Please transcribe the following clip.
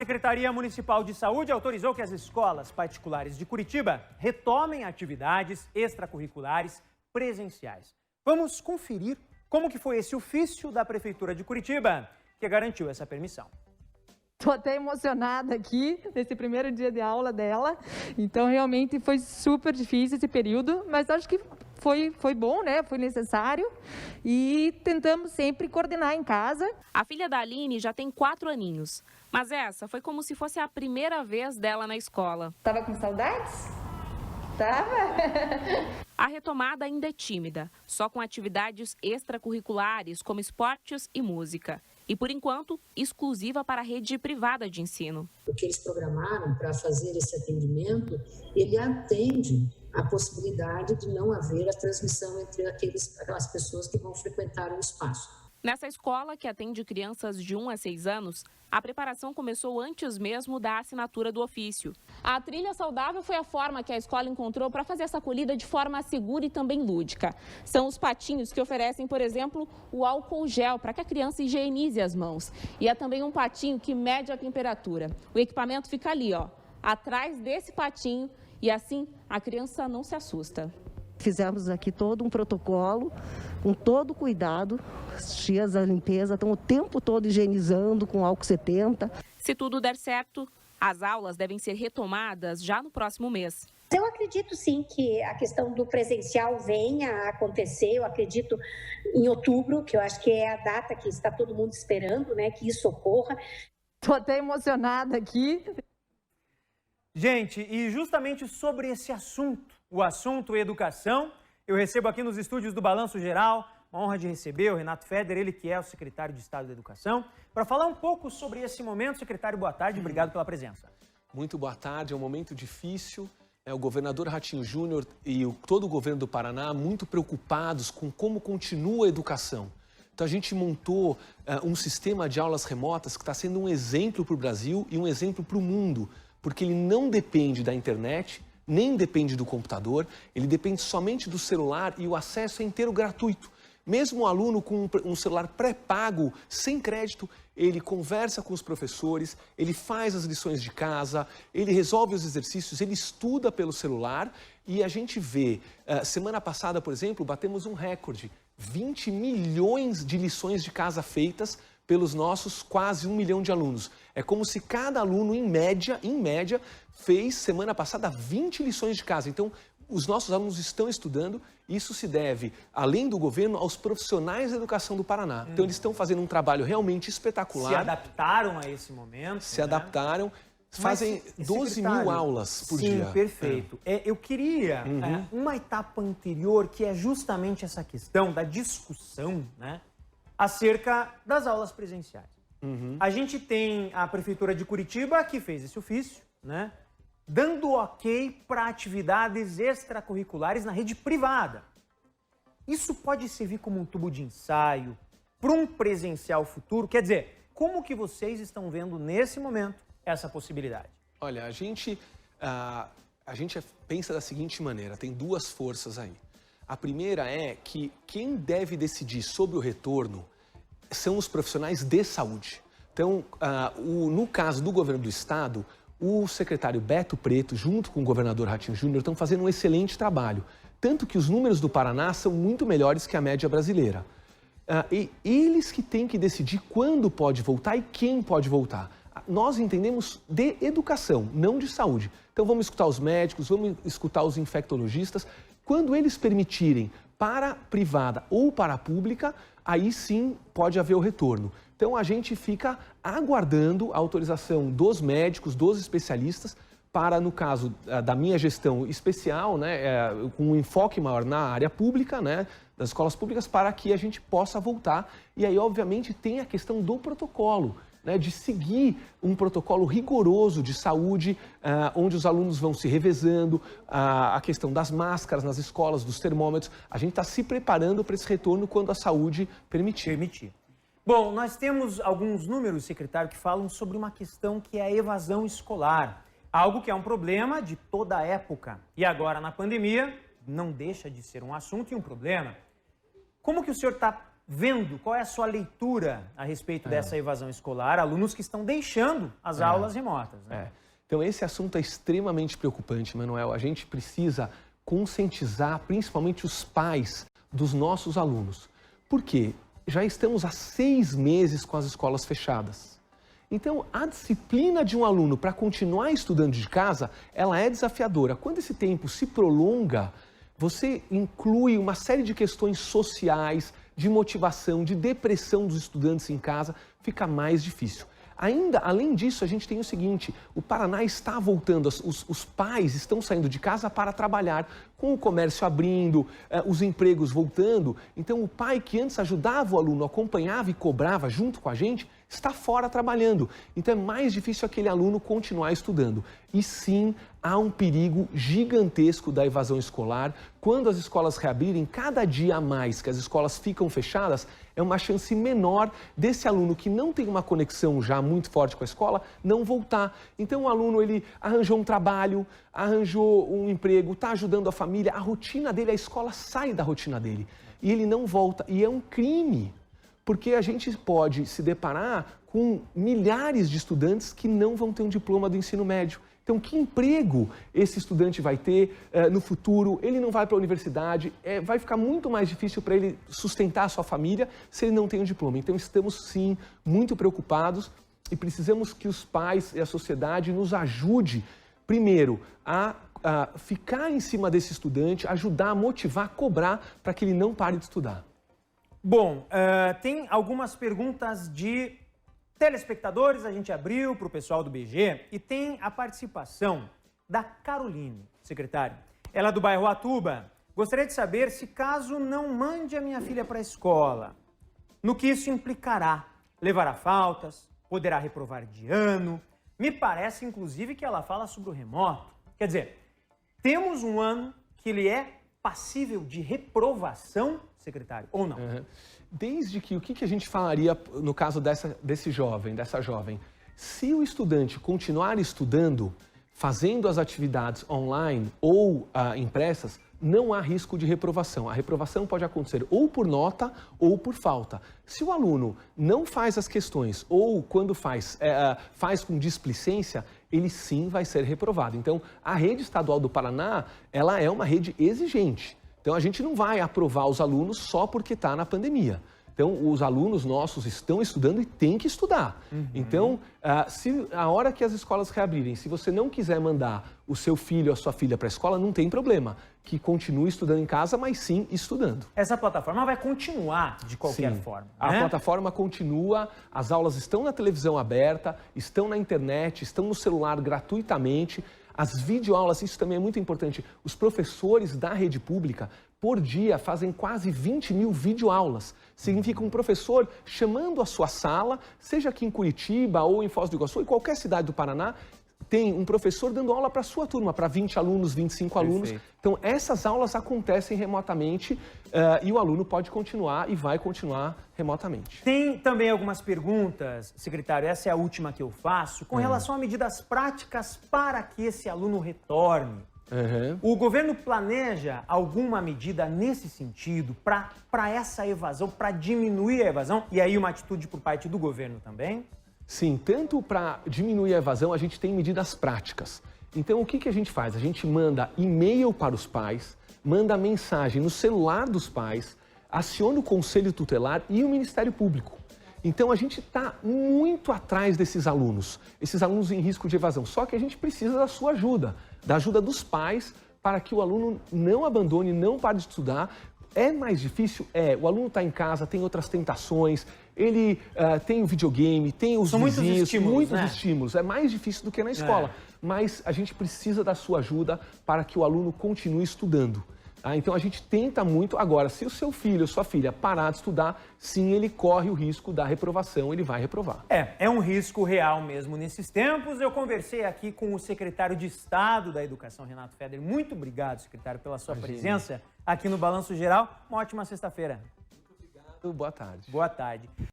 A Secretaria Municipal de Saúde autorizou que as escolas particulares de Curitiba retomem atividades extracurriculares presenciais. Vamos conferir como que foi esse ofício da Prefeitura de Curitiba que garantiu essa permissão. Estou até emocionada aqui nesse primeiro dia de aula dela, então realmente foi super difícil esse período, mas acho que foi bom, né? Foi necessário e tentamos sempre coordenar em casa. A filha da Aline já tem 4 aninhos, mas essa foi como se fosse a primeira vez dela na escola. Tava com saudades? Tava. A retomada ainda é tímida, só com atividades extracurriculares como esportes e música. E, por enquanto, exclusiva para a rede privada de ensino. O que eles programaram para fazer esse atendimento, ele atende à possibilidade de não haver a transmissão entre aquelas pessoas que vão frequentar o espaço. Nessa escola, que atende crianças de 1 a 6 anos, a preparação começou antes mesmo da assinatura do ofício. A trilha saudável foi a forma que a escola encontrou para fazer essa acolhida de forma segura e também lúdica. São os patinhos que oferecem, por exemplo, o álcool gel para que a criança higienize as mãos. E há também um patinho que mede a temperatura. O equipamento fica ali, ó, atrás desse patinho, e assim a criança não se assusta. Fizemos aqui todo um protocolo, com todo cuidado. As tias da limpeza estão o tempo todo higienizando com álcool 70. Se tudo der certo, as aulas devem ser retomadas já no próximo mês. Eu acredito sim que a questão do presencial venha a acontecer, eu acredito em outubro, que eu acho que é a data que está todo mundo esperando, né, que isso ocorra. Estou até emocionada aqui. Gente, e justamente sobre esse assunto, o assunto educação, eu recebo aqui nos estúdios do Balanço Geral, uma honra de receber o Renato Feder, ele que é o secretário de Estado da Educação, para falar um pouco sobre esse momento. Secretário, boa tarde, obrigado pela presença. Muito boa tarde, é um momento difícil. O governador Ratinho Júnior e todo o governo do Paraná muito preocupados com como continua a educação. Então a gente montou um sistema de aulas remotas que está sendo um exemplo para o Brasil e um exemplo para o mundo, porque ele não depende da internet, nem depende do computador, ele depende somente do celular e o acesso é inteiro gratuito. Mesmo o aluno com um celular pré-pago, sem crédito, ele conversa com os professores, ele faz as lições de casa, ele resolve os exercícios, ele estuda pelo celular e a gente vê, semana passada, por exemplo, batemos um recorde, 20 milhões de lições de casa feitas pelos nossos quase 1 milhão de alunos. É como se cada aluno, em média, fez semana passada 20 lições de casa. Então, os nossos alunos estão estudando, isso se deve, além do governo, aos profissionais da educação do Paraná. Então, eles estão fazendo um trabalho realmente espetacular. Se adaptaram a esse momento. Se adaptaram, fazem 12 mil aulas por dia. Sim, perfeito. Eu queria uma etapa anterior, que é justamente essa questão da discussão, né, acerca das aulas presenciais. A gente tem a Prefeitura de Curitiba, que fez esse ofício, né, dando ok para atividades extracurriculares na rede privada. Isso pode servir como um tubo de ensaio para um presencial futuro? Quer dizer, como que vocês estão vendo nesse momento essa possibilidade? Olha, a gente pensa da seguinte maneira, tem duas forças aí. A primeira é que quem deve decidir sobre o retorno são os profissionais de saúde. Então, no caso do governo do estado, o secretário Beto Preto, junto com o governador Ratinho Júnior, estão fazendo um excelente trabalho. Tanto que os números do Paraná são muito melhores que a média brasileira. E eles que têm que decidir quando pode voltar e quem pode voltar. Nós entendemos de educação, não de saúde. Então vamos escutar os médicos, vamos escutar os infectologistas. Quando eles permitirem para a privada ou para a pública, aí sim pode haver o retorno. Então a gente fica aguardando a autorização dos médicos, dos especialistas, para, no caso da minha gestão especial, né, com um enfoque maior na área pública, né, das escolas públicas, para que a gente possa voltar. E aí, obviamente, tem a questão do protocolo, né, de seguir um protocolo rigoroso de saúde, onde os alunos vão se revezando, a questão das máscaras nas escolas, dos termômetros. A gente está se preparando para esse retorno quando a saúde permitir. Bom, nós temos alguns números, secretário, que falam sobre uma questão que é a evasão escolar. Algo que é um problema de toda a época. E agora, na pandemia, não deixa de ser um assunto e um problema. Como que o senhor está vendo? Qual é a sua leitura a respeito dessa evasão escolar? Alunos que estão deixando as aulas remotas, né? Então, esse assunto é extremamente preocupante, Manuel. A gente precisa conscientizar, principalmente os pais dos nossos alunos. Por quê? Já estamos há 6 meses com as escolas fechadas. Então, a disciplina de um aluno para continuar estudando de casa, ela é desafiadora. Quando esse tempo se prolonga, você inclui uma série de questões sociais, de motivação, de depressão dos estudantes em casa, fica mais difícil. Ainda, além disso, a gente tem o seguinte, o Paraná está voltando, os pais estão saindo de casa para trabalhar, com o comércio abrindo, os empregos voltando. Então, o pai que antes ajudava o aluno, acompanhava e cobrava junto com a gente, está fora trabalhando. Então, é mais difícil aquele aluno continuar estudando. E sim, há um perigo gigantesco da evasão escolar. Quando as escolas reabrirem, cada dia a mais que as escolas ficam fechadas, é uma chance menor desse aluno que não tem uma conexão já muito forte com a escola, não voltar. Então, o aluno, ele arranjou um trabalho, arranjou um emprego, está ajudando a família, a rotina dele, a escola sai da rotina dele. E ele não volta. E é um crime, porque a gente pode se deparar com milhares de estudantes que não vão ter um diploma do ensino médio. Então, que emprego esse estudante vai ter no futuro? Ele não vai para a universidade, vai ficar muito mais difícil para ele sustentar a sua família se ele não tem um diploma. Então, estamos sim muito preocupados e precisamos que os pais e a sociedade nos ajude, primeiro, a ficar em cima desse estudante, ajudar, motivar, cobrar para que ele não pare de estudar. Bom, tem algumas perguntas de telespectadores, a gente abriu para o pessoal do BG e tem a participação da Caroline, secretário. Ela é do bairro Atuba. Gostaria de saber se caso não mande a minha filha para a escola, no que isso implicará? Levará faltas? Poderá reprovar de ano? Me parece, inclusive, que ela fala sobre o remoto. Quer dizer, temos um ano que ele é passível de reprovação, secretário, ou não? Desde que, o que a gente falaria no caso desse jovem, dessa jovem? Se o estudante continuar estudando, fazendo as atividades online ou impressas, não há risco de reprovação. A reprovação pode acontecer ou por nota ou por falta. Se o aluno não faz as questões ou quando faz com displicência, ele sim vai ser reprovado. Então, a rede estadual do Paraná, ela é uma rede exigente. Então, a gente não vai aprovar os alunos só porque está na pandemia. Então, os alunos nossos estão estudando e têm que estudar. Então, se a hora que as escolas reabrirem, se você não quiser mandar o seu filho ou a sua filha para a escola, não tem problema. Que continue estudando em casa, mas sim estudando. Essa plataforma vai continuar de qualquer forma, né? A plataforma continua, as aulas estão na televisão aberta, estão na internet, estão no celular gratuitamente. As videoaulas, isso também é muito importante. Os professores da rede pública, por dia, fazem quase 20 mil videoaulas. Significa um professor chamando a sua sala, seja aqui em Curitiba ou em Foz do Iguaçu, em qualquer cidade do Paraná, tem um professor dando aula para a sua turma, para 20 alunos, 25 alunos. Então, essas aulas acontecem remotamente e o aluno pode continuar e vai continuar remotamente. Tem também algumas perguntas, secretário, essa é a última que eu faço, com relação a medidas práticas para que esse aluno retorne. O governo planeja alguma medida nesse sentido para essa evasão, para diminuir a evasão? E aí uma atitude por parte do governo também? Sim, tanto para diminuir a evasão, a gente tem medidas práticas. Então, o que a gente faz? A gente manda e-mail para os pais, manda mensagem no celular dos pais, aciona o Conselho Tutelar e o Ministério Público. Então, a gente está muito atrás desses alunos em risco de evasão. Só que a gente precisa da sua ajuda, da ajuda dos pais, para que o aluno não abandone, não pare de estudar. É mais difícil? O aluno está em casa, tem outras tentações, ele tem o videogame, tem os vizinhos, muitos estímulos. É mais difícil do que na escola. Mas a gente precisa da sua ajuda para que o aluno continue estudando. Então a gente tenta muito. Agora, se o seu filho ou sua filha parar de estudar, sim, ele corre o risco da reprovação, ele vai reprovar. É um risco real mesmo nesses tempos. Eu conversei aqui com o secretário de Estado da Educação, Renato Feder. Muito obrigado, secretário, pela sua presença aqui no Balanço Geral. Uma ótima sexta-feira. Muito obrigado, boa tarde. Boa tarde.